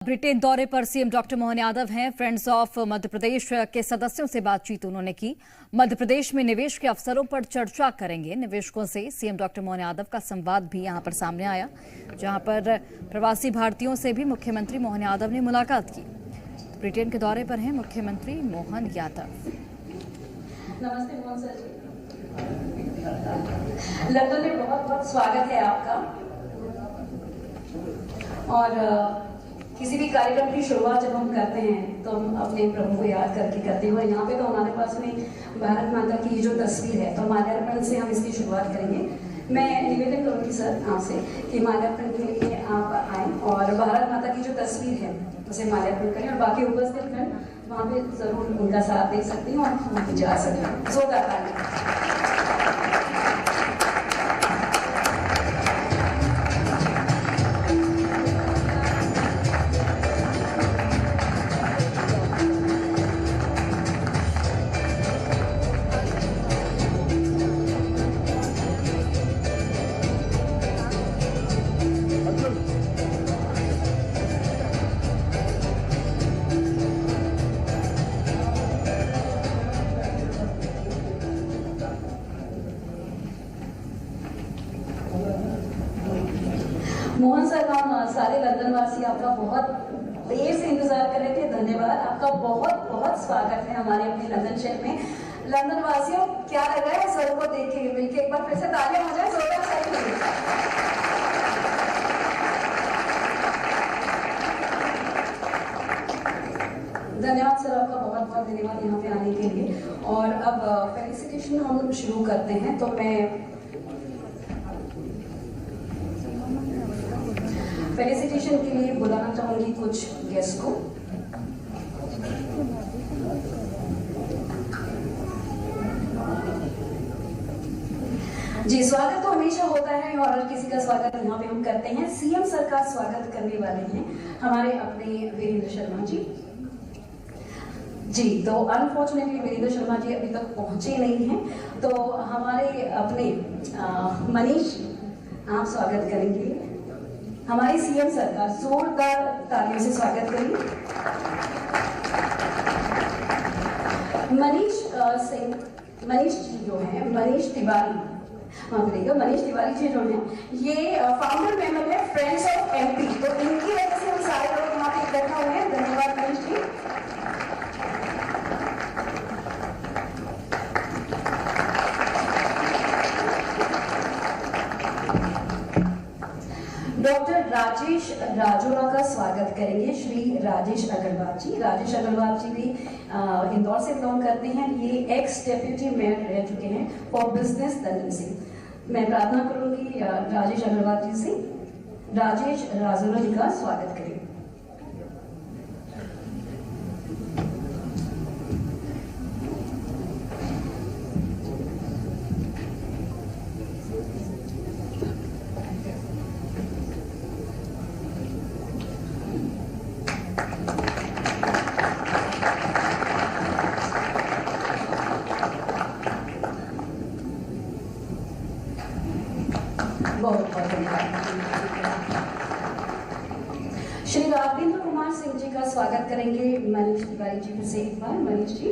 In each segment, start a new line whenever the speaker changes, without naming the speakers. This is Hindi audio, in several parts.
ब्रिटेन दौरे पर सीएम डॉक्टर मोहन यादव हैं। फ्रेंड्स ऑफ मध्य प्रदेश के सदस्यों से बातचीत उन्होंने की। मध्य प्रदेश में निवेश के अवसरों पर चर्चा करेंगे। निवेशकों से सीएम डॉक्टर मोहन यादव का संवाद भी यहां पर सामने आया, जहां पर प्रवासी भारतीयों से भी मुख्यमंत्री मोहन यादव ने मुलाकात की। ब्रिटेन के दौरे पर हैं मुख्यमंत्री मोहन यादव।
नमस्ते मोहन सर जी, लंदन में बहुत बहुत स्वागत है आपका। और किसी भी कार्यक्रम की शुरुआत जब हम करते हैं तो हम अपने प्रभु को याद करके करते हैं। और यहाँ पे तो हमारे पास में भारत माता की ये जो तस्वीर है तो माल्यार्पण से हम इसकी शुरुआत करेंगे। मैं निवेदन करूँगी सर आपसे कि माल्यार्पण के लिए आप आए और भारत माता की जो तस्वीर है उसे माल्यार्पण करें। और बाकी उपस्थित गण वहाँ पे जरूर उनका साथ दे सकते हैं और वहाँ जा सकते हैं। जोरदार ताली। मोहन सर, हम सारे लंदन वासी आपका बहुत देर से इंतजार कर रहे थे। धन्यवाद, आपका बहुत बहुत स्वागत है हमारे अपने लंदन शहर में। लंदन वासियों, क्या लग रहा है सर को देख के? मिलके एक बार फिर से तालियां हो जाए जोरदार से। धन्यवाद सर, आपका बहुत बहुत धन्यवाद यहाँ पे आने के लिए। और अब फेलिसिटेशन हम शुरू करते हैं। तो मैं फेलिसिटेशन के लिए बुलाना चाहूंगी कुछ गेस्ट को। जी, स्वागत तो हमेशा होता है और हर किसी का स्वागत यहाँ पे हम करते हैं। सीएम सर का स्वागत करने वाले हैं हमारे अपने वीरेंद्र शर्मा जी। जी, तो अनफॉर्चुनेटली वीरेंद्र शर्मा जी अभी तक पहुंचे नहीं हैं, तो हमारे अपने मनीष, आप स्वागत करेंगे। हमारे सीएम सर का जोरदार तालियों से स्वागत करिए। मनीष जी जो हैं, मनीष तिवारी, मनीष तिवारी जी जो हैं, ये फाउंडर मेंबर है फ्रेंड्स ऑफ एमपी। तो इनकी वजह से हम सारे लोग यहाँ पे इकट्ठा हुए हैं। धन्यवाद मनीष जी। डॉक्टर राजेश राजोरा का स्वागत करेंगे श्री राजेश अग्रवाल जी। राजेश अग्रवाल जी भी इंदौर से बिलोंग करते हैं। ये एक्स डेप्यूटी मेयर रह चुके हैं फॉर बिजनेस लंदन से। मैं प्रार्थना करूंगी राजेश अग्रवाल जी से, राजेश राजोरा जी का स्वागत करें। श्री राजेंद्र कुमार सिंह जी का स्वागत करेंगे मनीष तिवारी जी। फिर से एक बार मनीष जी।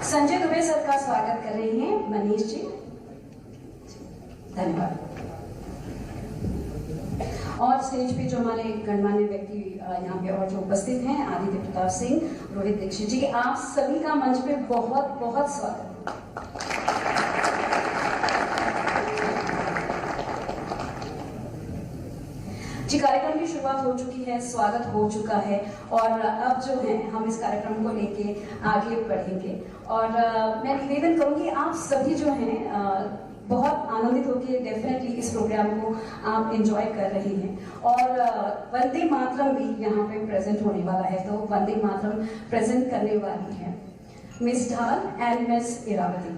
संजय दुबे सर का स्वागत कर रहे हैं मनीष जी। धन्यवाद। और स्टेज पे जो हमारे गणमान्य व्यक्ति यहाँ पे और जो उपस्थित हैं, आदित्य प्रताप सिंह, रोहित दीक्षित जी, आप सभी का मंच पे बहुत बहुत स्वागत। जी, कार्यक्रम की शुरुआत हो चुकी है, स्वागत हो चुका है और अब जो है हम इस कार्यक्रम को लेके आगे बढ़ेंगे। और मैं निवेदन करूंगी आप सभी जो हैं बहुत आनंदित होकर डेफिनेटली इस प्रोग्राम को आप एंजॉय कर रहे हैं। और वंदे मातरम भी यहाँ पे प्रेजेंट होने वाला है, तो वंदे मातरम प्रेजेंट करने वाली है Ms. Dhal and Ms. Iravati.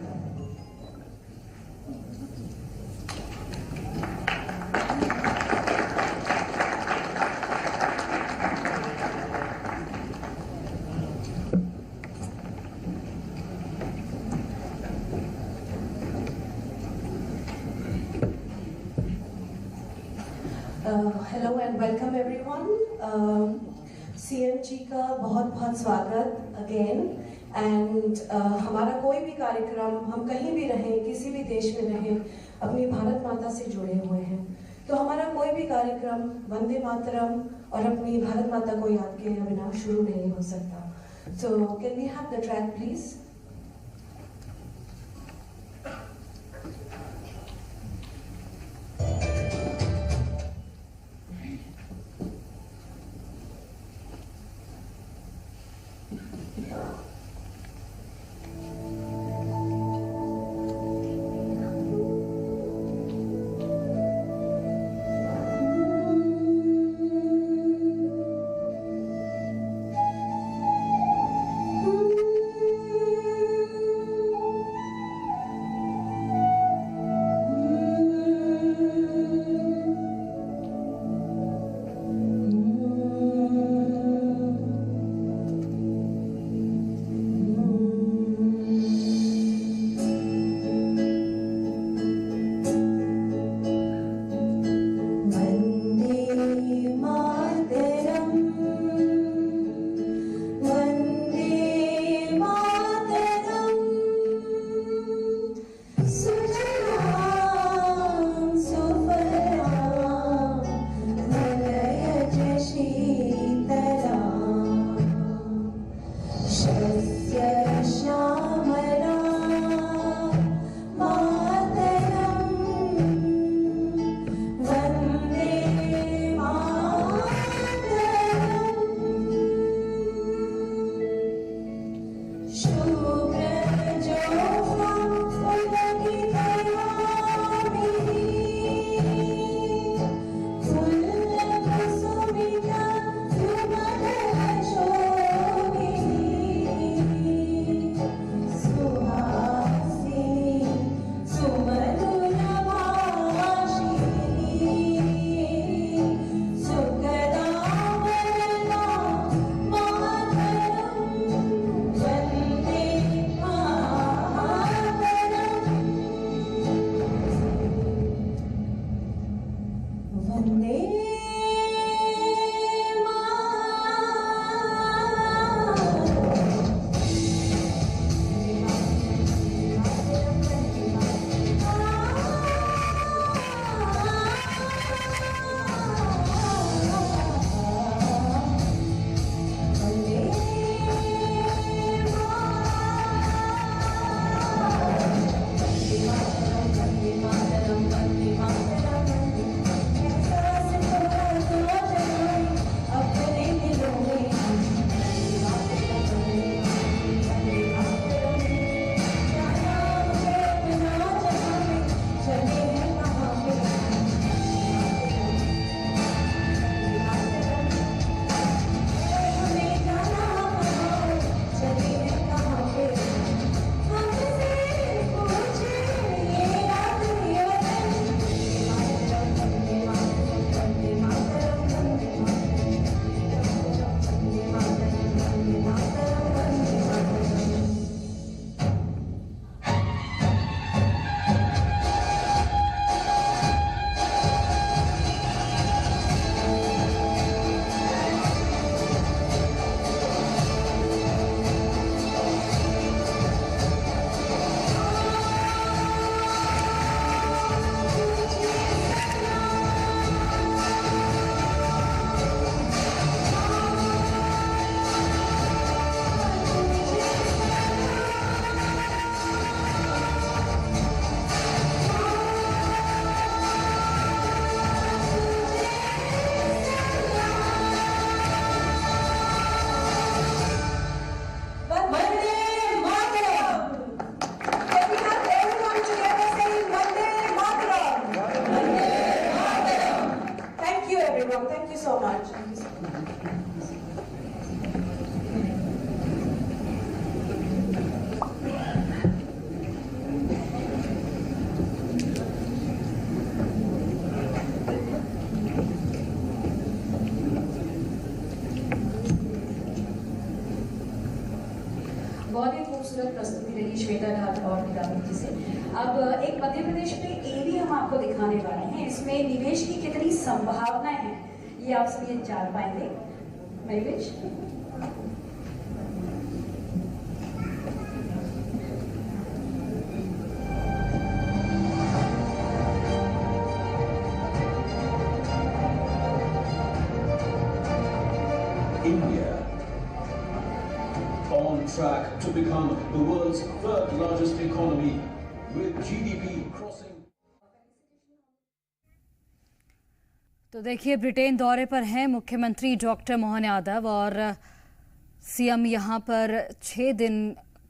Hello and welcome everyone. CM ji का बहुत बहुत स्वागत अगेन। एंड हमारा कोई भी कार्यक्रम, हम कहीं भी रहें, किसी भी देश में रहें, अपनी भारत माता से जुड़े हुए हैं। तो हमारा कोई भी कार्यक्रम वंदे मातरम और अपनी भारत माता को याद किए बिना शुरू नहीं हो सकता। So can we have the track please? Thank you so much. Thank you so much.
बहुत ही खूबसूरत प्रस्तुति रही श्वेता ठाकुर और निराली जी से। अब एक मध्य प्रदेश में एवी हम आपको दिखाने वाले हैं। इसमें निवेश की कितनी संभावनाएं हैं ये आप सभी जान पाएंगे। निवेश
India on track to become the world's third largest economy with GDP crossing.
तो देखिए, ब्रिटेन दौरे पर हैं मुख्यमंत्री डॉक्टर मोहन यादव और सीएम यहां पर 6 दिन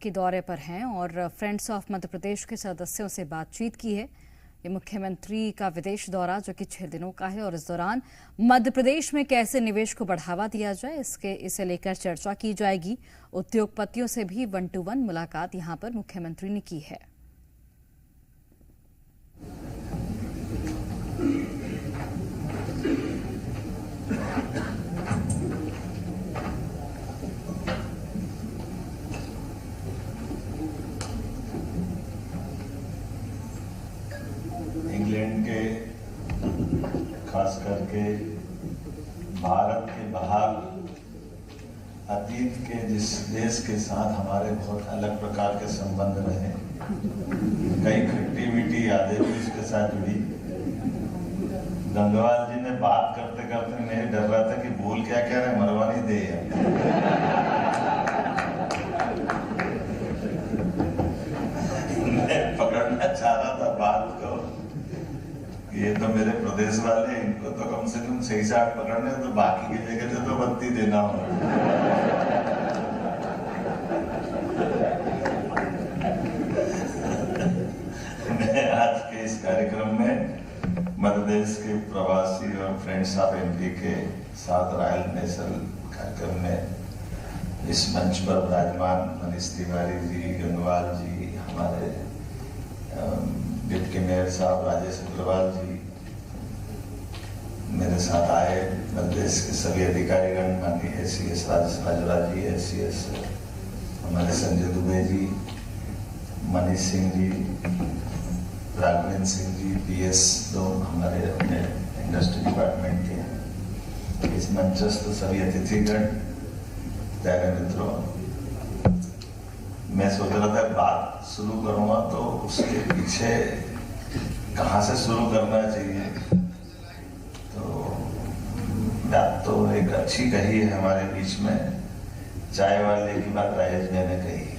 के दौरे पर हैं और फ्रेंड्स ऑफ मध्य प्रदेश के सदस्यों से बातचीत की है। ये मुख्यमंत्री का विदेश दौरा जो कि 6 दिनों का है और इस दौरान मध्य प्रदेश में कैसे निवेश को बढ़ावा दिया जाए इसे लेकर चर्चा की जाएगी। उद्योगपतियों से भी 1-to-1 मुलाकात यहां पर मुख्यमंत्री ने की है।
इंग्लैंड के खास करके भारत के बाहर अतीत के जिस देश के साथ हमारे बहुत अलग प्रकार के संबंध रहे, कई खट्टी मीठी यादें भी उसके साथ जुड़ी। गंगवार जी ने बात करते करते मैं डर रहा था कि बोल क्या कह रहे, मरवा नहीं दे। मैं पकड़ना चाह रहा था बात को, ये तो मेरे प्रदेश वाले, इनको तो कम से कम 6-8 पकड़ने, तो बाकी की जगह से तो बत्ती देना हो। मैं आज के इस कार्यक्रम में मध्य प्रदेश के प्रवासी और फ्रेंड्स ऑफ एमपी के साथ रॉयल नेशनल कार्यक्रम में इस मंच पर विराजमान मनीष तिवारी जी, गंगवार जी, हमारे डिप्टी मेयर साहब राजेश अग्रवाल जी, मेरे साथ आए मध्य प्रदेश के सभी अधिकारीगण, माननीय ACS राजेश राजवा जी, ACS हमारे संजय दुबे जी, मनीष सिंह जी, राघवेंद्र सिंह जी, PS तो हमारे अपने इंडस्ट्री डिपार्टमेंट के, इस मंचस्थ सभी अतिथिगण, प्यारे मित्रों, मैं सोच रहा था बात शुरू करूंगा तो उसके पीछे कहाँ से शुरू करना चाहिए। तो बात तो एक अच्छी कही है हमारे बीच में, चाय वाले की बात राजेश भाई ने कही है,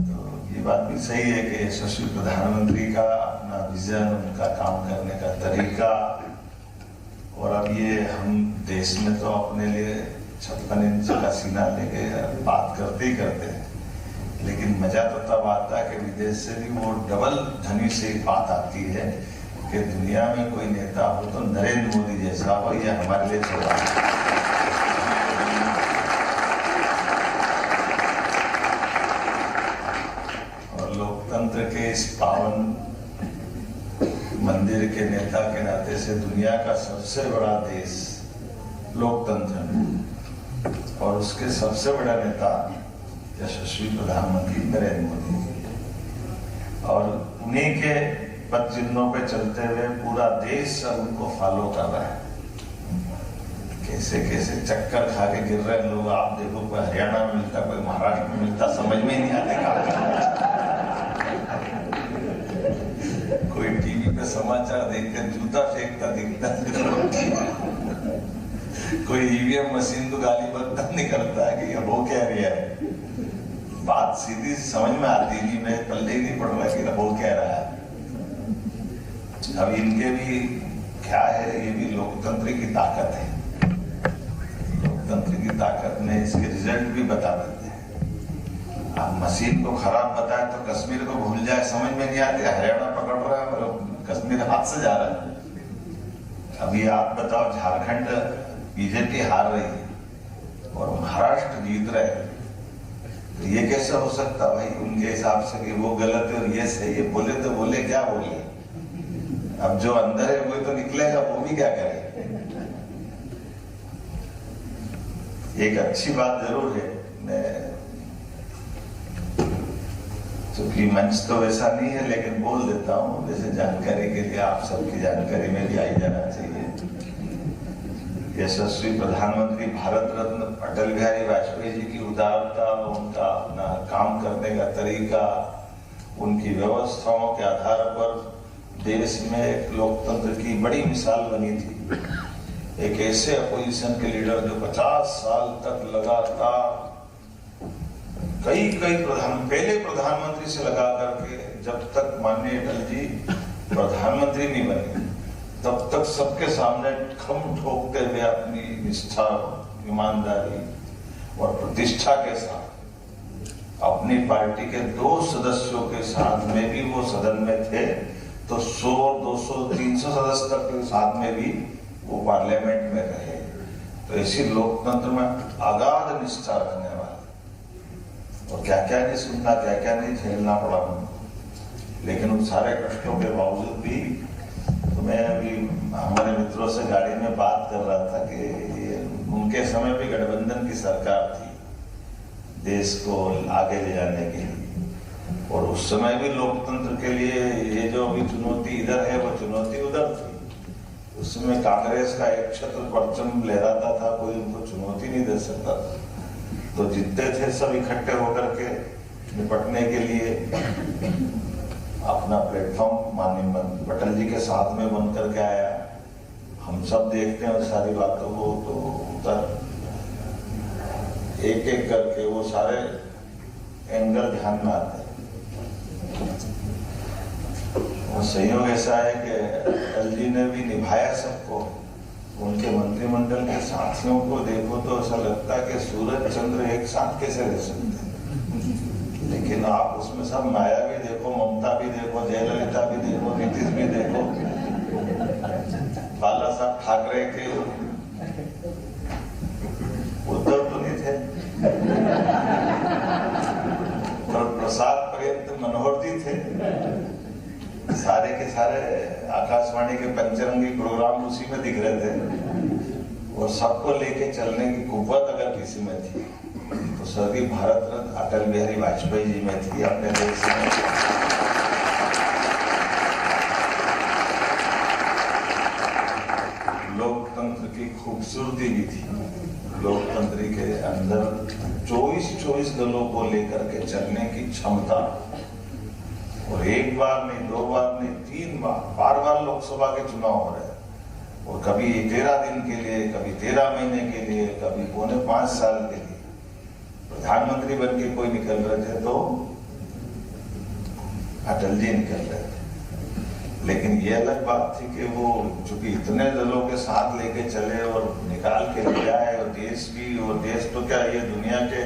तो ये बात भी सही है कि यशस्वी प्रधानमंत्री का अपना विजन, उनका काम करने का तरीका, और अब ये हम देश में तो अपने लिए 56 इंच का सीना लेके बात करते ही करते हैं, लेकिन मजा तो तब आता है कि विदेश से भी वो डबल ध्वनि से बात आती है कि दुनिया में कोई नेता हो तो नरेंद्र मोदी जैसा हो, यह हमारे लिए छोड़ा। और लोकतंत्र के इस पावन मंदिर के नेता के नाते से दुनिया का सबसे बड़ा देश लोकतंत्र में, और उसके सबसे बड़ा नेता यशस्वी प्रधानमंत्री नरेंद्र मोदी, और उन्हीं के पद चिन्हों पे चलते हुए पूरा देश अब उनको फॉलो कर रहा है। कैसे कैसे चक्कर खा के गिर रहे लोग, आप देखो, कोई हरियाणा में मिलता, कोई महाराष्ट्र में मिलता, समझ में ही नहीं आते। कोई टीवी पे समाचार देखकर जूता फेंकता दिखता, कोई EVM मशीन तो गाली बकता निकलता है कि वो क्या रहा है। बात सीधी समझ में आती नहीं, मैं पल्ले ही नहीं पड़ रहा कि वो क्या रहा है। अब इनके भी क्या है, ये भी लोकतंत्र की ताकत है। लोकतंत्र की ताकत में इसके रिजल्ट भी बता देते हैं। आप मशीन को खराब बताए तो कश्मीर को भूल जाए, समझ में नहीं आती, हरियाणा पकड़ रहा है और कश्मीर हाथ से जा रहा है। अभी आप बताओ, झारखंड बीजेपी हार रही है और महाराष्ट्र जीत रहे हैं, तो ये कैसे हो सकता भाई उनके हिसाब से कि वो गलत है और ये सही है। बोले तो बोले, क्या बोले, अब जो अंदर है वो तो निकलेगा, वो भी क्या करे। एक अच्छी बात जरूर है, मैं चूंकि मंच तो वैसा नहीं है, लेकिन बोल देता हूँ जैसे जानकारी के लिए, आप सबकी जानकारी में भी आई जाना चाहिए। यशस्वी प्रधानमंत्री भारत रत्न अटल बिहारी वाजपेयी जी की उदारता, उनका अपना काम करने का तरीका, उनकी व्यवस्थाओं के आधार पर देश में एक लोकतंत्र की बड़ी मिसाल बनी थी। एक ऐसे अपोजिशन के लीडर जो 50 साल तक लगातार कई पहले प्रधानमंत्री से लगा करके जब तक माननीय अटल जी प्रधानमंत्री नहीं बने तब तक सबके सामने खम ठोकते हुए अपनी निष्ठा, ईमानदारी और प्रतिष्ठा के साथ अपनी पार्टी के 2 सदस्यों के साथ में भी वो सदन में थे, तो 100, 200, 300 सदस्य तक के साथ में भी वो पार्लियामेंट में रहे। तो इसी लोकतंत्र में अगाध निष्ठा रखने वाले, और क्या क्या नहीं सुनना, क्या क्या नहीं झेलना पड़ा उनको। लेकिन उन सारे कष्टों के बावजूद भी, तो मैं अभी हमारे मित्रों से गाड़ी में बात कर रहा था कि उनके समय भी गठबंधन की सरकार थी देश को आगे ले जाने के लिए, और उस समय भी लोकतंत्र के लिए ये जो अभी चुनौती इधर है वो चुनौती उधर थी। उस समय कांग्रेस का एक छत्र परचम लहराता था, कोई उनको चुनौती नहीं दे सकता था। तो जितने थे सब इकट्ठे होकर के निपटने के लिए अपना प्लेटफॉर्म माननीय अटल जी के साथ में बन करके आया। हम सब देखते हैं उस सारी बातों को, तो उधर एक एक करके वो सारे एंगल ध्यान में आते हैं। और संयोग ऐसा है कि अटल जी ने भी निभाया सबको। उनके मंत्रिमंडल के साथियों को देखो तो ऐसा लगता है कि सूरज चंद्र एक साथ कैसे रह सकते हैं। लेकिन आप उसमें सब माया भी देखो, ममता भी देखो, जयललिता भी देखो, नीतीश भी देखो, बाला साहब ठाकरे के, उद्धव तो नहीं थे, और प्रसाद पर्यंत मनोहर जी थे। सारे के सारे आकाशवाणी के पंचरंगी प्रोग्राम उसी में दिख रहे थे, और सबको लेके चलने की कुव्वत अगर किसी में थी तो स्वर्गीय भारत रत्न अटल बिहारी वाजपेयी जी में थी। अपने देश में लोकतंत्र की खूबसूरती भी थी। लोकतंत्र के अंदर 24 दलों को लेकर के चलने की क्षमता, और एक बार नहीं, 2 बार नहीं, 3 बार लोकसभा के चुनाव हो रहे हैं, और कभी 13 दिन के लिए, कभी 13 महीने के लिए, कभी 4.5 साल के लिए प्रधानमंत्री बन के कोई निकल रहे थे तो अटल जी निकल रहे थे। लेकिन ये अलग बात थी कि वो चूंकि इतने दलों के साथ लेके चले और निकाल के ले आए, और देश भी, और देश तो क्या ये दुनिया के,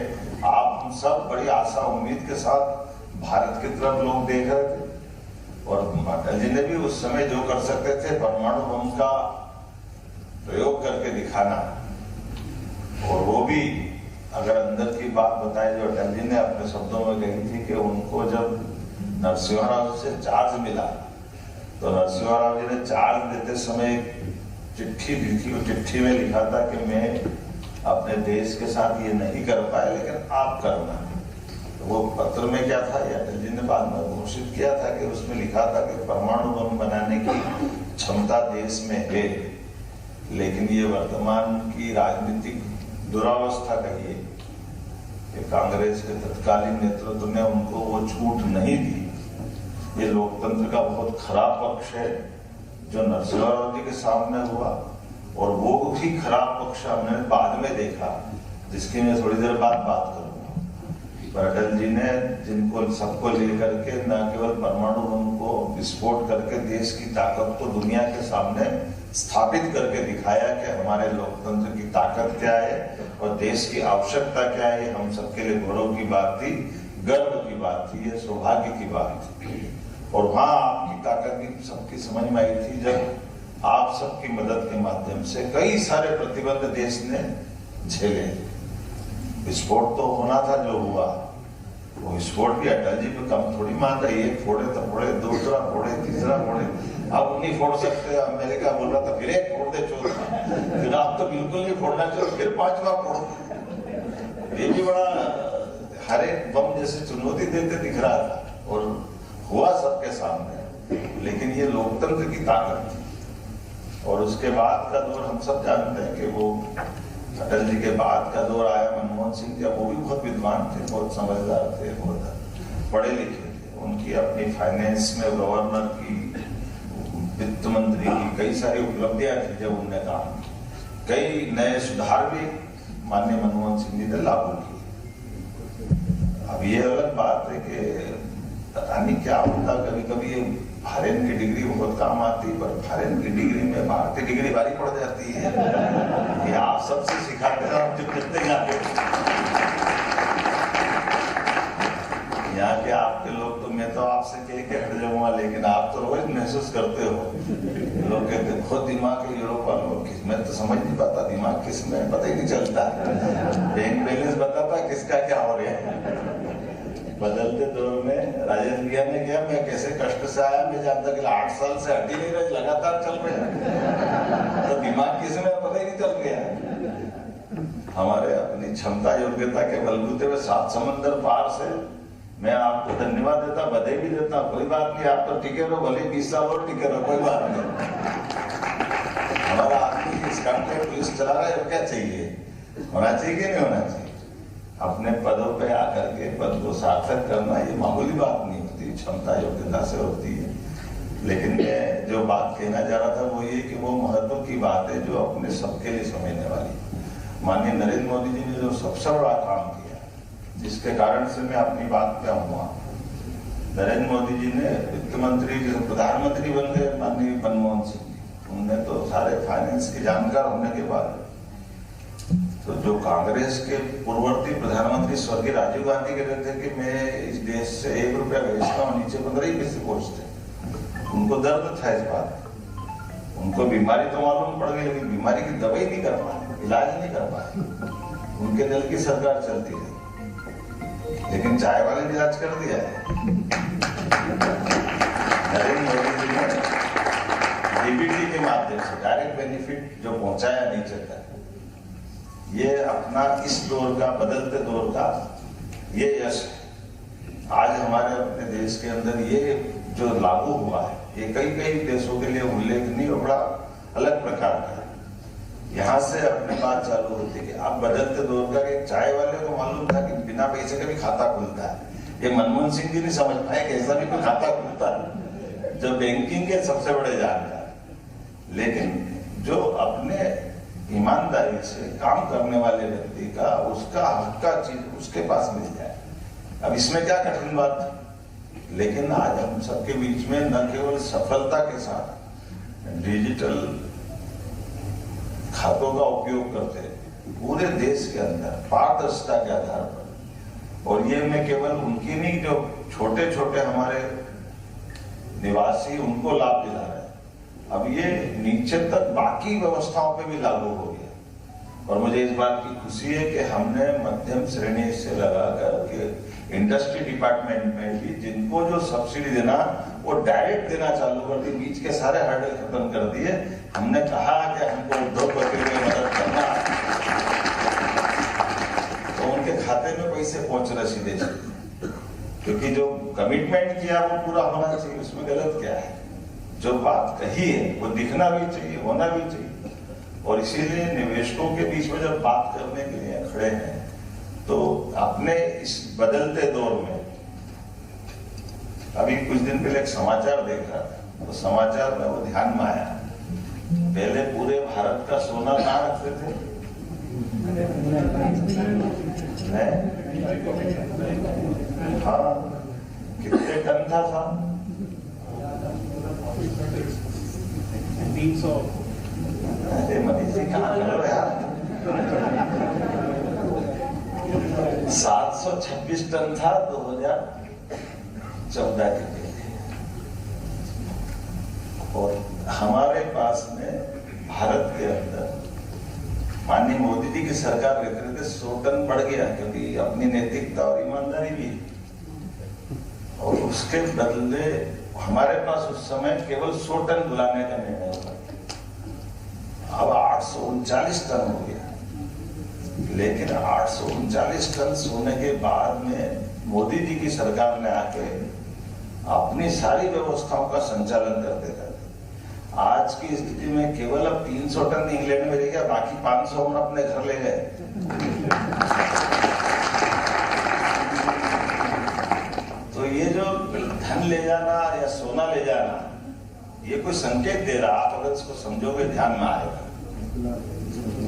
आप हम सब बड़ी आशा उम्मीद के साथ भारत की तरफ लोग देख रहे थे। और अटल जी ने भी उस समय जो कर सकते थे, परमाणु बम का प्रयोग करके दिखाना, और वो भी अगर अंदर की बात बताए जो अटल जी ने अपने शब्दों में कही थी कि उनको जब नरसिम्हा राव से चार्ज मिला तो नरसिम्हा राव जी ने चार्ज देते समय चिट्ठी दी थी, और चिट्ठी में लिखा था कि मैं अपने देश के साथ ये नहीं कर पाया, लेकिन आप करना। तो वो पत्र में क्या था, अटल जी ने बाद में घोषित किया था कि उसमें लिखा था कि परमाणु बम बनाने की क्षमता देश में है, लेकिन ये वर्तमान की राजनीतिक दुरावस्था कहिए कि कांग्रेस के तत्कालीन नेतृत्व ने उनको वो छूट नहीं दी। ये लोकतंत्र का बहुत खराब पक्ष है जो नरसिम्हा राव जी के सामने हुआ, और वो भी खराब पक्ष हमने बाद में देखा, जिसकी मैं थोड़ी देर बाद बात करूंगा। पर अटल जी ने जिनको सबको लेकर के न केवल परमाणु बम को विस्फोट करके देश की ताकत को दुनिया के सामने स्थापित करके दिखाया कि हमारे लोकतंत्र की ताकत क्या है और देश की आवश्यकता क्या है, हम सबके लिए गौरव की बात थी, गर्व की बात थी, ये सौभाग्य की बात थी। और वहां आपकी ताकत भी सबकी समझ में आई थी जब आप सबकी मदद के माध्यम से कई सारे प्रतिबंध देश ने झेले। विस्फोट तो होना था जो हुआ, वो विस्फोट भी अटल जी पे कम थोड़ी मान रही है, फोड़े तो फोड़े, दूसरा फोड़े, तीसरा फोड़े, अब नहीं फोड़ सकते। अमेरिका बोल रहा था फिर एक फोड़ दे, चौथा, फिर आप तो बिल्कुल नहीं फोड़ना चाहिए, फिर 5वां फोड़। ये भी बड़ा हर एक बम जैसे चुनौती देते दिख रहा था। और हुआ सबके सामने, लेकिन ये लोकतंत्र की ताकत थी। और उसके बाद का दौर हम सब जानते हैं कि वो अटल जी के बाद का दौर आया, मनमोहन सिंह जब वो भी बहुत विद्वान थे, बहुत समझदार थे, बहुत पढ़े लिखे थे। उनकी अपनी फाइनेंस में गवर्नर की, वित्त मंत्री की कई सारी उपलब्धियां थी जब उनने काम की। कई नए सुधार भी माननीय मनमोहन सिंह जी ने लागू किए। अब ये अलग बात है कि पता नहीं क्या होता, कभी कभी ये फॉरेन की डिग्री बहुत काम आती है, पर फॉरेन की डिग्री में भारतीय डिग्री भारी पड़ जाती है। ये आप सबसे सिखाते हैं, आप जो कितने यहाँ के आपके लोग तो, मैं तो आपसे कह के हट जाऊंगा, लेकिन आप तो रोज महसूस करते हो। लोग कहते हैं बहुत दिमाग है यूरोप वालों की, मैं तो समझ नहीं पाता दिमाग किस में, पता ही नहीं चलता। बैंक बैलेंस बताता किसका क्या हो रहा है। बदलते दौर में राजेंद्र भैया ने किया, मैं कैसे कष्ट से आया मैं जानता कि 8 साल से हटी नहीं रही, लगातार चल रहे हैं, तो दिमाग किस में पता ही नहीं चल गया। हमारे अपनी क्षमता योग्यता के बलबूते में 7 समंदर पार से मैं आपको धन्यवाद देता, बधाई भी देता, कोई बात नहीं, आप तो टिके रहो, भले 20 साल और टिके रहो, कोई बात नहीं। हमारा आदमी इस काम में पुलिस चला रहा है, और क्या चाहिए, होना चाहिए कि नहीं होना चाहिए। अपने पदों पे आकर के पद को सार्थक करना ये मामूली बात नहीं होती, क्षमता योग्यता से होती है। लेकिन मैं जो बात कहना चाह रहा था वो ये कि वो महत्व की बात है जो अपने सबके लिए समझने वाली। माननीय नरेंद्र मोदी जी ने जो सबसे बड़ा काम किया, जिसके कारण से मैं अपनी बात पे आऊंगा, नरेंद्र मोदी जी ने वित्त मंत्री, प्रधानमंत्री बन गए माननीय मनमोहन सिंह जी, उनने तो सारे फाइनेंस के जानकार होने के बाद, तो जो कांग्रेस के पूर्ववर्ती प्रधानमंत्री स्वर्गीय राजीव गांधी कहते थे कि मैं इस देश से 1 रुपया भेजता हूँ, नीचे 15 ही पैसे पहुंचते। उनको दर्द था इस बात, उनको बीमारी तो मालूम पड़ गई, लेकिन बीमारी की दवाई नहीं कर पाए, इलाज नहीं कर पाए। उनके दल की सरकार चलती रही, लेकिन चाय वाले ने इलाज कर दिया है। नरेंद्र मोदी जी ने डीबीटी के माध्यम से डायरेक्ट बेनिफिट जो पहुंचाया नीचे तक, ये अपना इस दौर का, बदलते दौर का ये यश है। आज हमारे अपने देश के अंदर ये जो लागू हुआ है, ये कई देशों के लिए उल्लेखनीय और बड़ा अलग प्रकार का है। यहाँ से अपनी बात चालू होती है कि अब बदलते दौर का, एक चाय वाले को मालूम था कि बिना पैसे का भी खाता खुलता है। ये मनमोहन सिंह जी नहीं समझ पाए कि ऐसा भी कोई खाता खुलता है, जो बैंकिंग के सबसे बड़े जानकार। लेकिन जो अपने ईमानदारी से काम करने वाले व्यक्ति का, उसका हक का चीज उसके पास मिल जाए, अब इसमें क्या कठिन बात है। लेकिन आज हम सबके बीच में न केवल सफलता के साथ डिजिटल खातों का उपयोग करते हैं, पूरे देश के अंदर पारदर्शिता के आधार पर, और ये मैं केवल उनकी नहीं, जो छोटे छोटे हमारे निवासी उनको लाभ दिला रहे हैं, अब ये नीचे तक बाकी व्यवस्थाओं पे भी लागू हो गया। और मुझे इस बात की खुशी है कि हमने मध्यम श्रेणी से लगाकर के इंडस्ट्री डिपार्टमेंट में भी जिनको जो सब्सिडी देना वो डायरेक्ट देना चालू कर दी, बीच के सारे हर्डल खत्म कर दिए। हमने कहा कि हमको उद्योगपति में मदद करना, तो उनके खाते में पैसे पहुंच रहे सीधे, क्योंकि जो कमिटमेंट किया वो पूरा होना चाहिए। उसमें गलत क्या है, जो बात कही है वो दिखना भी चाहिए, होना भी चाहिए। और इसीलिए निवेशकों के बीच में जब बात करने के लिए खड़े हैं, तो अपने इस बदलते दौर में, अभी कुछ दिन पहले एक समाचार देख रहा था, तो समाचार में वो ध्यान में आया, पहले पूरे भारत का सोना कहाँ रखते थे, हाँ, कितने टन था साहब?
300।
अरे मनीष जी कहाँ करो यार, 726 टन था 2014 के पहले। और हमारे पास में भारत के अंदर माननीय मोदी जी की सरकार कहते रहते 100 टन बढ़ गया, क्योंकि अपनी नैतिकता और ईमानदारी भी, और उसके बदले हमारे पास उस समय केवल 100 टन बुलाने का निर्णय हुआ, अब 839 टन हो गया। लेकिन 839 टन सोने के बाद में मोदी जी की सरकार ने आके अपनी सारी व्यवस्थाओं का संचालन करते थे। आज की स्थिति में केवल अब 300 टन इंग्लैंड में रह गया, बाकी 500 हम अपने घर ले गए। तो ये जो धन ले जाना या सोना ले जाना, ये कोई संकेत दे रहा, आप अगर इसको समझोगे ध्यान में आएगा।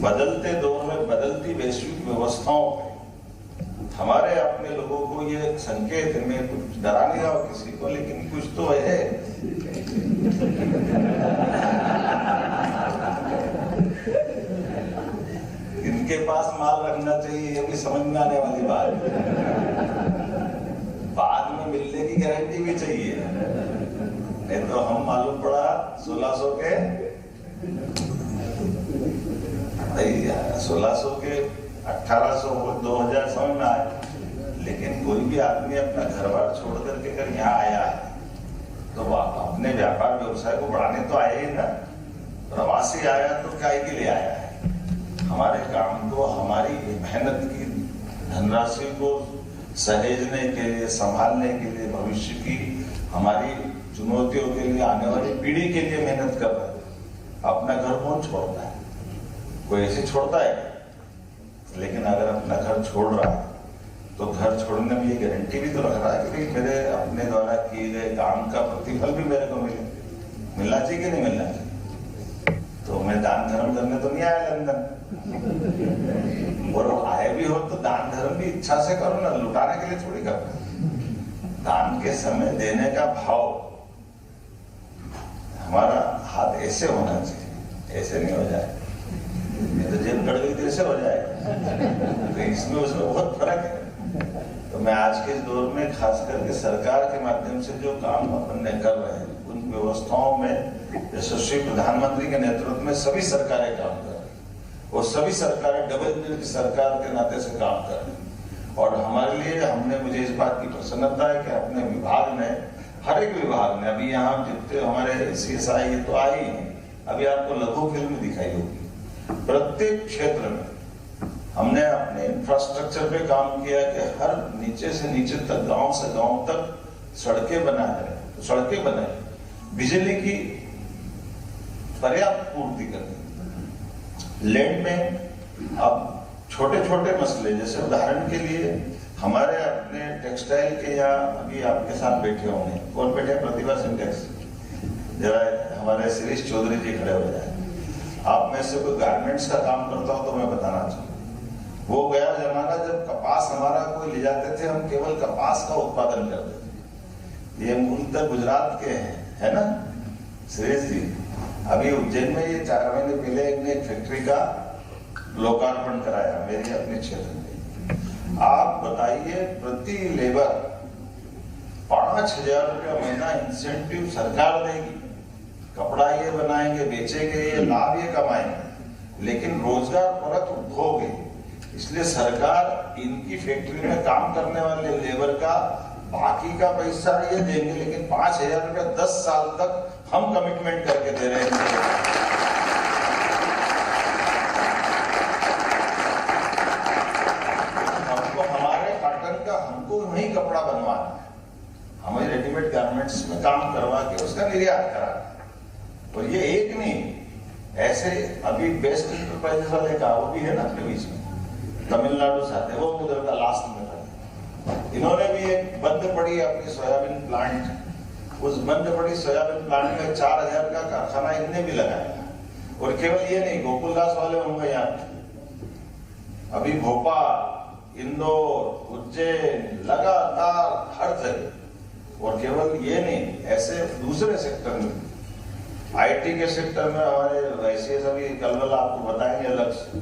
बदलते दौर में बदलती वैश्विक व्यवस्थाओं में हमारे अपने लोगों को ये संकेत, में कुछ डरा नहीं रहा किसी को, लेकिन कुछ तो है। इनके पास माल रखना चाहिए, ये भी समझ में आने वाली बात। बाद में मिलने की गारंटी भी चाहिए, नहीं तो हम मालूम पड़ा 1600 के 1800 2000 समझ में आए। लेकिन कोई भी आदमी अपना घर बार छोड़ करके अगर यहाँ आया है तो अपने व्यापार व्यवसाय को बढ़ाने तो आया ही ना। प्रवासी आया तो क्या के लिए आया है? हमारे काम को, हमारी मेहनत की धनराशि को सहेजने के लिए, संभालने के लिए, भविष्य की हमारी चुनौतियों के लिए, आने वाली पीढ़ी के लिए मेहनत कर रहे हैं। अपना घर कौन छोड़ता है? कोई ऐसे छोड़ता है? लेकिन अगर अपना घर छोड़ रहा है तो घर छोड़ने में ये गारंटी भी तो रख रहा है कि मेरे अपने द्वारा किए गए काम का प्रतिफल भी मेरे को मिलना चाहिए कि नहीं मिलना चाहिए। तो मैं दान धर्म करने तो नहीं आया लंदन, और आए भी हो तो दान धर्म भी इच्छा से करो ना, लुटाने के लिए थोड़ी करो। दान के समय देने का भाव, हमारा हाथ ऐसे होना चाहिए, ऐसे नहीं हो जाए, नहीं तो जेब कड़ गई तो ऐसे हो जाएगा। तो इसमें उसमें बहुत फर्क है। तो मैं आज के इस दौर में खास करके सरकार के माध्यम से जो काम अपन ने कर रहे हैं, उन व्यवस्थाओं में यशस्वी प्रधानमंत्री के नेतृत्व में सभी सरकारें काम कर रही हैं, और सभी सरकारें डबल इंजन की सरकार के नाते से काम कर रही हैं। और हमारे लिए मुझे इस बात की प्रसन्नता है कि अपने विभाग ने, हर एक विभाग ने, अभी यहाँ जितने हमारे CSI ये तो आई है, अभी आपको लघु फिल्म दिखाई होगी। प्रत्येक क्षेत्र में हमने अपने इंफ्रास्ट्रक्चर पे काम किया कि हर नीचे से नीचे तक, गांव से गांव तक सड़कें बनाए, तो सड़कें बनाई, बिजली की पर्याप्त पूर्ति करनी। लैंड में अब छोटे छोटे मसले, जैसे उदाहरण के लिए हमारे अपने टेक्सटाइल के, यहाँ अभी आपके साथ बैठे होंगे, कौन बैठे? प्रतिभा सिंटेक्स, जरा हमारे शिरीष चौधरी जी खड़े हो जाए। आप में से कोई गारमेंट्स का काम करता हो तो मैं बताना चाहूँ, वो गया जमाना जब कपास हमारा कोई ले जाते थे, हम केवल कपास का उत्पादन करते थे। ये मूलतः गुजरात के हैं, है ना सुरेश जी? अभी उज्जैन में ये 4 महीने पहले एक फैक्ट्री का लोकार्पण कराया मेरे अपने क्षेत्र में। आप बताइए, प्रति लेबर 5000 रुपया महीना इंसेंटिव सरकार देगी। कपड़ा ये बनाएंगे, बेचेंगे, ये लाभ ये कमाएंगे, लेकिन रोजगार परक उद्योग है, इसलिए सरकार इनकी फैक्ट्री में काम करने वाले लेबर का बाकी का पैसा ये देंगे, लेकिन 5000 रुपया 10 साल तक हम कमिटमेंट करके दे रहे हैं। हमको हमारे कॉटन का, हमको वही कपड़ा बनवाना है, हमें रेडीमेड गारमेंट्स में काम करवा के उसका निर्यात कराना। और ये एक नहीं, ऐसे अभी बेस्ट इंटरप्राइजेस वाले का वो भी है ना अपने बीच में, तमिलनाडु से आते, वो उधर का लास्ट में था। इन्होंने भी एक बंद पड़ी अपनी सोयाबीन प्लांट, उस बंद पड़ी सोयाबीन प्लांट में 4000 का कारखाना इनने भी लगाया। और केवल ये नहीं, गोकुलदास वाले होंगे यहाँ, अभी भोपाल, इंदौर, उज्जैन, लगातार हर जगह। और केवल ये नहीं, ऐसे दूसरे सेक्टर में, IT के सेक्टर में हमारे वैसे अभी कल आपको बताएंगे अलग से,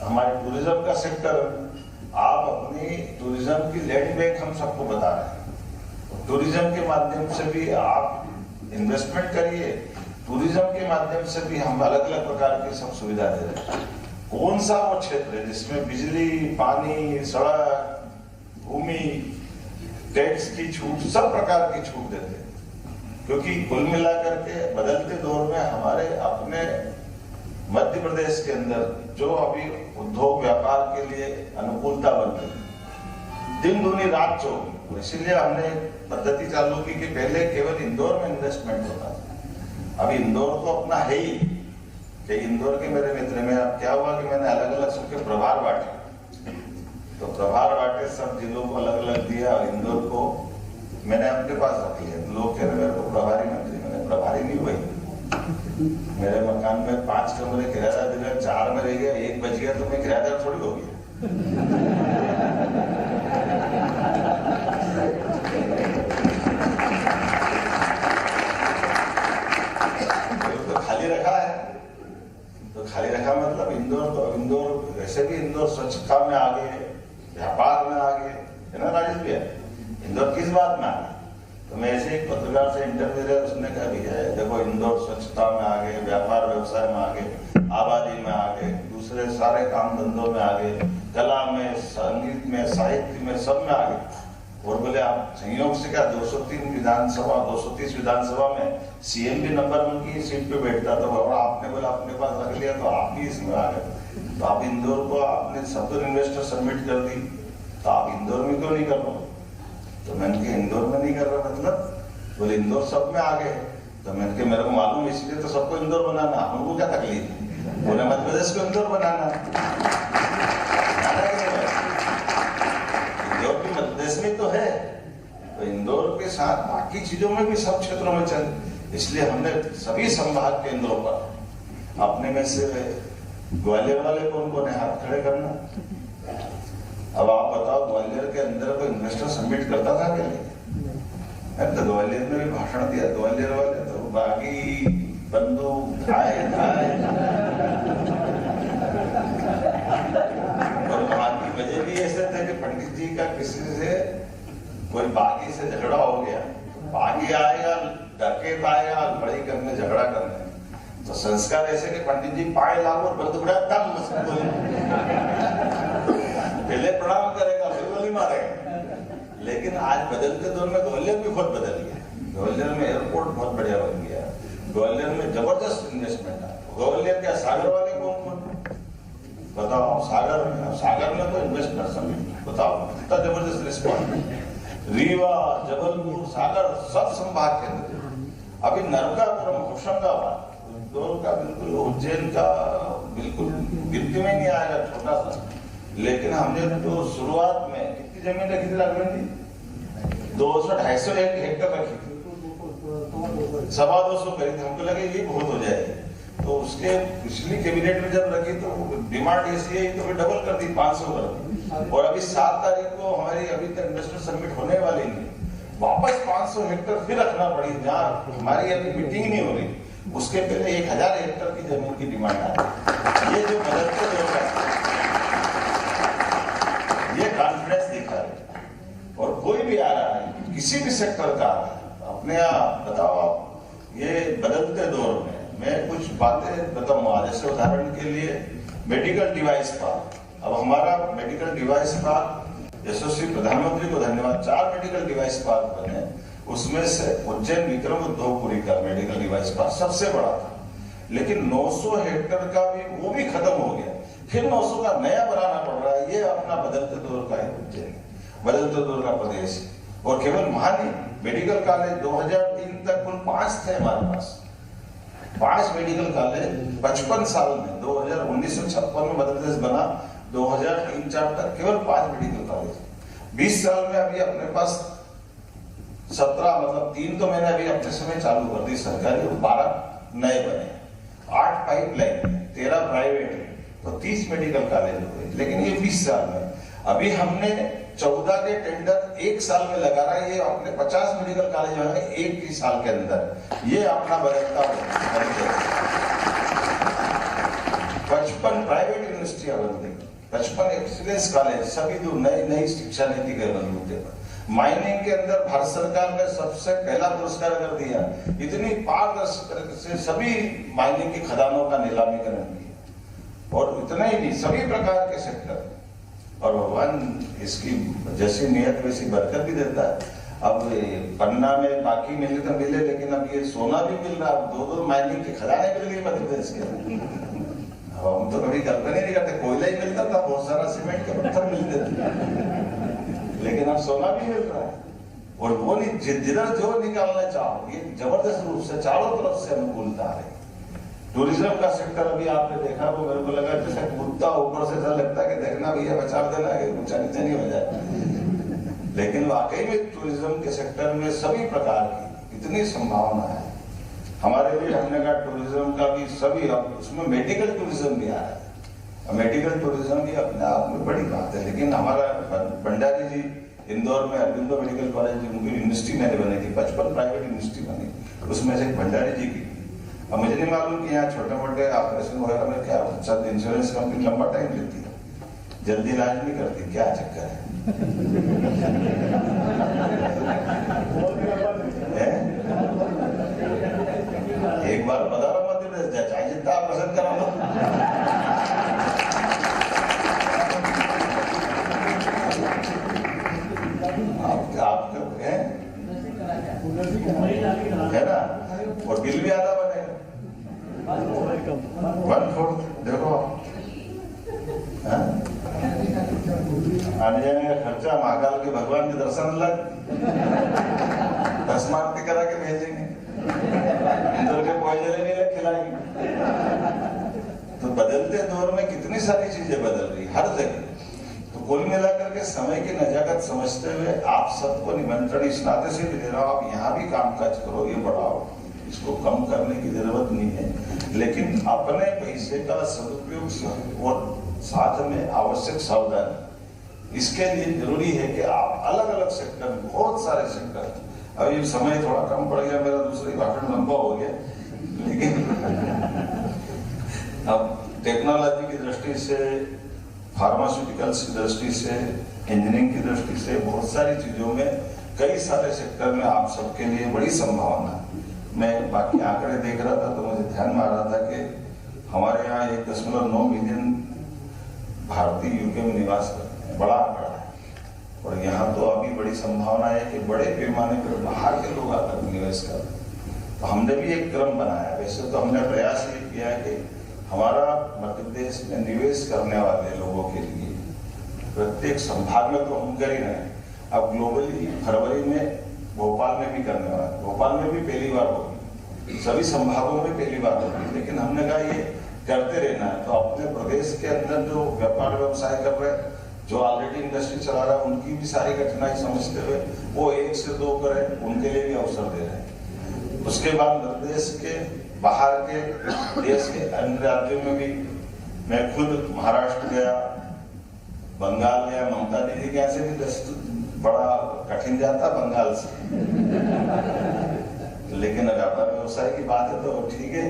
हमारे टूरिज्म का सेक्टर, आप अपनी टूरिज्म की लैंड बैंक हम सबको बता रहे हैं। टूरिज्म के माध्यम से भी आप इन्वेस्टमेंट करिए, टूरिज्म के माध्यम से भी हम अलग अलग प्रकार की सब सुविधा दे रहे हैं। कौन सा वो क्षेत्र है जिसमें बिजली, पानी, सड़क, भूमि, टैक्स की छूट, सब प्रकार की छूट देते हैं। क्योंकि कुल मिलाकर के बदलते दौर में हमारे अपने मध्य प्रदेश के अंदर जो अभी उद्योग व्यापार के लिए अनुकूलता बन रही, दिन दूनी रात चौगुनी, इसीलिए हमने पद्धति चालू की कि पहले केवल इंदौर में इन्वेस्टमेंट होता था, अभी इंदौर तो अपना है ही कि इंदौर के मेरे मित्र में अब क्या हुआ कि मैंने अलग अलग सबके प्रभार बांटे, तो प्रभार बांटे सब जिलों को अलग अलग दिया और इंदौर को मैंने अपने पास रख लिया। लोग कह रहे मेरे को प्रभारी मंत्री, मैंने प्रभारी नहीं हुई। मेरे मकान में 5 कमरे किराएदार दिले, 4 में रह गया, 1 बच गया तो मैं किराएदार थोड़ी हो गया। तो खाली रखा है, तो खाली रखा मतलब इंदौर वैसे भी इंदौर स्वच्छता में आगे, व्यापार में आगे है ना राजेश भैया, इंदौर किस बात में आगे। तो मैं ऐसे एक पत्रकार से इंटरव्यू लिया, उसने कहा भैया देखो इंदौर स्वच्छता में आगे, व्यापार व्यवसाय में आगे, आबादी में आगे, दूसरे सारे काम धंधों में आगे, कला में, संगीत में, साहित्य में, सब में आगे। और बोले आप संयोग से क्या 230 विधानसभा में सीएम भी नंबर 1 की सीट पे बैठता था, और आपने बोला अपने पास रख लिया तो आप भी इसमें आ गए। तो आप इंदौर को आपने सब इन्वेस्टर सबमिट कर दी, तो आप इंदौर में क्यों नहीं कर रहे? तो मैंने कहा इंदौर में नहीं कर रहा मतलब, बोले इंदौर सब में आगे है। तो मैंने कहा मेरे को मालूम, इसलिए तो सबको इंदौर बनाना, हमको क्या तकलीफ है, बोले मध्य प्रदेश को इंदौर बनाना। इंदौर भी मध्य प्रदेश में तो है, तो इंदौर के साथ बाकी चीजों में भी सब क्षेत्रों में चल, इसलिए हमने सभी संभाग केंद्रों पर अपने में से ग्वालियर वाले कौन कौन है, हाथ खड़े करना। अब आप बताओ ग्वालियर के अंदर कोई इन्वेस्टर सबमिट करता था क्या? नहीं, तो ग्वालियर में भी भाषण दिया, ग्वालियर वाले तो बागी बंदूक आए और वहां की वजह भी ऐसे थे कि पंडित जी का किसी से कोई बागी से झगड़ा हो गया, बागी आएगा, डकैत आएगा, लड़ाई करने, झगड़ा करने, तो संस्कार ऐसे कि पंडित जी पाए लागू और बंद बड़ा दम पहले प्रणाम करेगा फिर गोली मारेगा। लेकिन आज बदलते दौर में ग्वालियर भी बहुत बदल गया, ग्वालियर में एयरपोर्ट बहुत बढ़िया बन गया, ग्वालियर में जबरदस्त इन्वेस्टमेंट है। ग्वालियर क्या सागर वाले कौन कौन बताओ, सागर में तो इन्वेस्टमेंट समझ बताओ कितना जबरदस्त रिस्पॉन्स। रीवा, जबलपुर, सागर सब संभाग के अंदर। अभी नरकापुरम, होशंगाबाद, इंदौर का बिल्कुल, उज्जैन का बिल्कुल गिनती में नहीं आएगा, छोटा सा। लेकिन हमने तो शुरुआत में कितनी जमीन रखी थी राघवेंद्र जी? 200-250 हेक्टर रखी थी, 225 करी थी। हमको लगे ये बहुत हो जाएगी, तो उसके पिछली कैबिनेट में जब रखी तो डिमांड ऐसी है तो फिर डबल कर दी, 500 कर दी। और अभी 7 तारीख को हमारी अभी तक इन्वेस्टमेंट सबमिट होने वाली नहीं, वापस 500 हेक्टर फिर रखना पड़ी, जहाँ हमारी अभी मीटिंग नहीं हो रही, उसके पहले 1000 हेक्टर की जमीन की डिमांड आई। ये जो बदलते दौर का ये कॉन्फिडेंस दिखा रहे, और कोई भी आ रहा है किसी भी सेक्टर का आ रहा है, अपने आप बताओ आप, ये बदलते दौर में मैं कुछ बातें बताऊंगा। जैसे उदाहरण के लिए मेडिकल डिवाइस पार्क, अब हमारा मेडिकल डिवाइस पार्क, यशस्वी प्रधानमंत्री को धन्यवाद, 4 मेडिकल डिवाइस पार्क बने, उसमें से उज्जैन विक्रम उद्योगपुरी का मेडिकल डिवाइस पार्क सबसे बड़ा था, लेकिन 900 हेक्टर का भी वो भी खत्म हो गया, फिर 900 का नया बनाना पड़ रहा है। ये अपना बदलते दौर का है उज्जैन, बदलते दौर का प्रदेश है। और केवल वहां नहीं, मेडिकल कॉलेज 2003 तक कुल 5 थे हमारे पास, 5 मेडिकल कॉलेज 55 साल में, 1956 में मध्य प्रदेश बना, 2003-4 तक केवल 5 मेडिकल कॉलेज। 20 साल में अभी अपने पास 17, मतलब 3 तो मैंने अभी अपने समय चालू कर दी सरकारी, 12 नए बने, 8 पाइपलाइन, 13 प्राइवेट है, तो 30 मेडिकल कॉलेज हो गए। लेकिन ये 20 साल में, अभी हमने 14 के टेंडर 1 साल में लगा रहा है, ये अपने 50 मेडिकल कॉलेज हो गए 1 ही साल के अंदर। ये अपना बदलता 55 प्राइवेट यूनिवर्सिटियां बन गई, 55 एक्सीलेंस कॉलेज, सभी जो नई शिक्षा नीति के बलबूते पर। माइनिंग के अंदर भारत सरकार ने सबसे पहला पुरस्कार कर दिया, इतनी पारदर्शी से सभी माइनिंग की खदानों का नीलामीकरण किया, और इतना ही नहीं, सभी प्रकार के सेक्टर। और भगवान इसकी जैसी नियत वैसी बरकत भी देता है। अब पन्ना में बाकी मिले तो मिले, लेकिन अब ये सोना भी मिल रहा, 2 माइनिंग के खजाने मिल गए मध्य प्रदेश के। हम तो कभी कल्पना नहीं करते, कोयला ही मिलता था, बहुत सारा सीमेंट के पत्थर मिलते थे, लेकिन अब सोना भी मिल रहा है। और वो नहीं जिधर जो निकालना चाहो, ये जबरदस्त रूप से चारों तरफ से अनुकूलता आ रही। टूरिज्म का सेक्टर अभी आपने देखा तो मेरे को लगा जैसे कुत्ता ऊपर से ऐसा लगता है कि देखना भैया बचा देना है, ऊंचा नीचे नहीं हो जाए। लेकिन वाकई में टूरिज्म के सेक्टर में सभी प्रकार की इतनी संभावना है हमारे लिए। हमने कहा टूरिज्म का भी सभी, उसमें मेडिकल टूरिज्म भी आ रहा है। मेडिकल टूरिज्म भी अपने आप में बड़ी बात है। लेकिन हमारा भंडारी जी इंदौर में अरविंदो मेडिकल कॉलेज उनकी यूनिवर्सिटी मैंने बनी थी, 55 प्राइवेट यूनिवर्सिटी बनी, उसमें से भंडारी जी की। अब मुझे नहीं मालूम कि यहाँ छोटे मोटे ऑपरेशन वगैरह में क्या सब इंश्योरेंस कंपनी लंबा टाइम लेती है, जल्दी इलाज नहीं करती, क्या चक्कर है? एक बार बता रहा मध्य प्रदेश चाहिए जितना ऑपरेशन करा लो। आपका है ना, और बिल भी आधा बनेगा 1/4। देखो आने जाने का खर्चा, महाकाल के भगवान के दर्शन लग 10 मार्क करा के भेजेंगे, इंदौर के पॉइजन नहीं लग खिलाएंगे। तो बदलते दौर में कितनी सारी चीजें बदल रही हर जगह। तो कुल मिलाकर के समय की नजाकत समझते हुए आप सबको निमंत्रण इस नाते से भी दे रहा हूं, आप यहाँ भी कामकाज करो, ये बढ़ाओ, इसको कम करने की जरूरत नहीं है। लेकिन अपने पैसे का सदुपयोग और साथ में आवश्यक सावधानी, इसके लिए जरूरी है कि आप अलग अलग सेक्टर, बहुत सारे सेक्टर, अभी समय थोड़ा कम पड़ गया, मेरा दूसरा भाषण लंबा हो गया, लेकिन अब टेक्नोलॉजी की दृष्टि से, फार्मास्यूटिकल्स की दृष्टि से, इंजीनियरिंग की दृष्टि से, बहुत सारी चीजों में, कई सारे सेक्टर में आप सबके लिए बड़ी संभावना है। मैं बाकी आंकड़े देख रहा था तो मुझे ध्यान में आ रहा था कि हमारे यहाँ 1.9 मिलियन भारतीय यूके में निवास करते हैं, बड़ा आंकड़ा है। और यहाँ तो अभी बड़ी संभावना है कि बड़े पैमाने पर बाहर के लोग आकर निवेश कर रहे हैं। तो हमने भी एक क्रम बनाया। वैसे तो हमने प्रयास ये किया है कि हमारा मध्य प्रदेश में निवेश करने वाले लोगों के लिए प्रत्येक संभाग में तो हम कर ही रहे हैं, अब ग्लोबली फरवरी में भोपाल में भी करने वाला है। भोपाल में भी पहली बार होगी, सभी संभागों में पहली बार होगी। लेकिन हमने कहा ये करते रहना है। तो अपने प्रदेश के अंदर जो व्यापार व्यवसाय कर रहे हैं, जो ऑलरेडी इंडस्ट्री चला रहा है, उनकी भी सारी कठिनाई समझते हुए वो 1 से 2 करें, उनके लिए भी अवसर दे रहे हैं। उसके बाद प्रदेश के बाहर के देश के अन्य राज्यों में भी, मैं खुद महाराष्ट्र गया, बंगाल गया, ममता दीदी के यहाँ से भी बड़ा कठिन जाता बंगाल से, लेकिन व्यापार व्यवसाय की बात है तो ठीक है।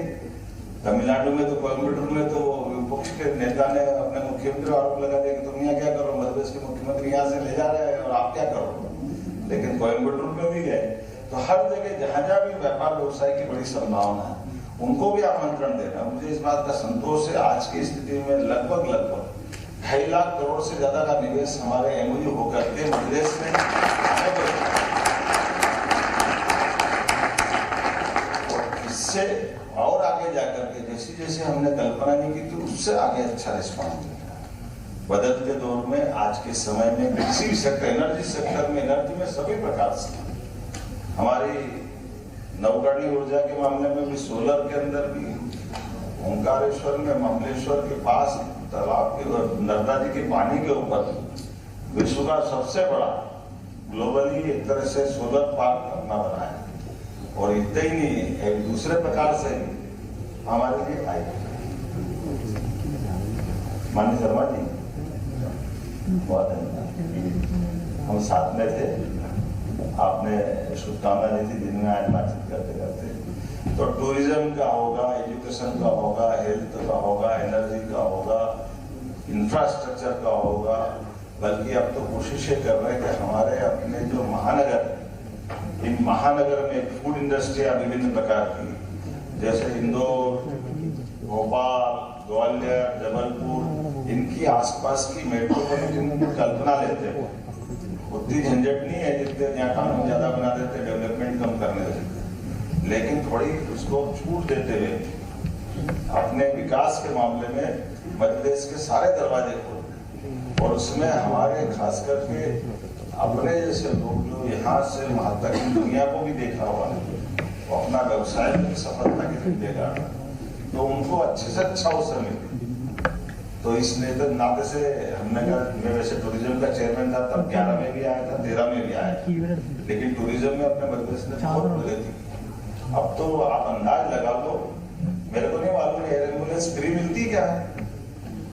तमिलनाडु में तो कोयम्बटूर में तो विपक्ष के नेता ने अपने मुख्यमंत्री आरोप लगा दिया कि तुम यहाँ क्या करो, मध्य प्रदेश के मुख्यमंत्री यहाँ से ले जा रहे हैं और आप क्या करो। लेकिन कोयम्बटूर में भी गए, तो हर जगह जहां जहां भी व्यापार व्यवसाय की बड़ी संभावना है, उनको भी आमंत्रण देना। मुझे इस बात का संतोष है, आज की स्थिति में लगभग 2.5 लाख करोड़ से ज्यादा का निवेश हमारे एमओयू होकर के प्रदेश में, और इससे और आगे जाकर के जैसे जैसे हमने कल्पना नहीं की थी, उससे आगे अच्छा रिस्पॉन्स मिल रहा है। बदलते दौर में आज के समय में किसी भी सेक्टर, एनर्जी सेक्टर में, एनर्जी में सभी प्रकार से हमारी नवकरणीय ऊर्जा के मामले में भी, सोलर के अंदर भी, ओंकारेश्वर में महाबलेश्वर के पास तालाब के नर्मदा जी के पानी के ऊपर विश्व का सबसे बड़ा ग्लोबली एक तरह से सोलर पार्क अपना बना है। और इतना ही नहीं है, एक दूसरे प्रकार से हमारे लिए आई माननीय शर्मा जी बहुत हम साथ में थे, आपने शुभकामना दी थी दिन में आज बातचीत करते करते। तो टूरिज्म का होगा, एजुकेशन का होगा, हेल्थ का होगा, एनर्जी का होगा, इंफ्रास्ट्रक्चर का होगा, बल्कि अब तो कोशिशें कर रहे हैं कि हमारे अपने जो महानगर, इन महानगर में फूड इंडस्ट्रियां विभिन्न प्रकार की, जैसे इंदौर, भोपाल, ग्वालियर, जबलपुर, इनकी आसपास की मेट्रोपॉलिटन कल्पना लेते हैं। उतनी झंझट नहीं है जितने यहाँ कानून ज्यादा बना देते, डेवलपमेंट कम करने देते, लेकिन थोड़ी उसको छूट देते हुए अपने विकास के मामले में मध्य प्रदेश के सारे दरवाजे खोलते। और उसमें हमारे खास करके अपने जैसे लोग जो यहाँ से वहां तक दुनिया को भी देखा हुआ है, वो अपना व्यवसाय में सफलता के लिए देगा, तो उनको अच्छे से अच्छा अवसर मिले। तो इसलिए तो नाते से हमने कहा, मैं वैसे टूरिज्म का चेयरमैन था तब 11 में भी आया था, 13 में भी आया था, लेकिन टूरिज्म में अपने मध्य प्रदेश ने बहुत प्रगति। अब तो आप अंदाज लगा लो, मेरे को नहीं मालूम एयर एम्बुलेंस फ्री मिलती क्या है।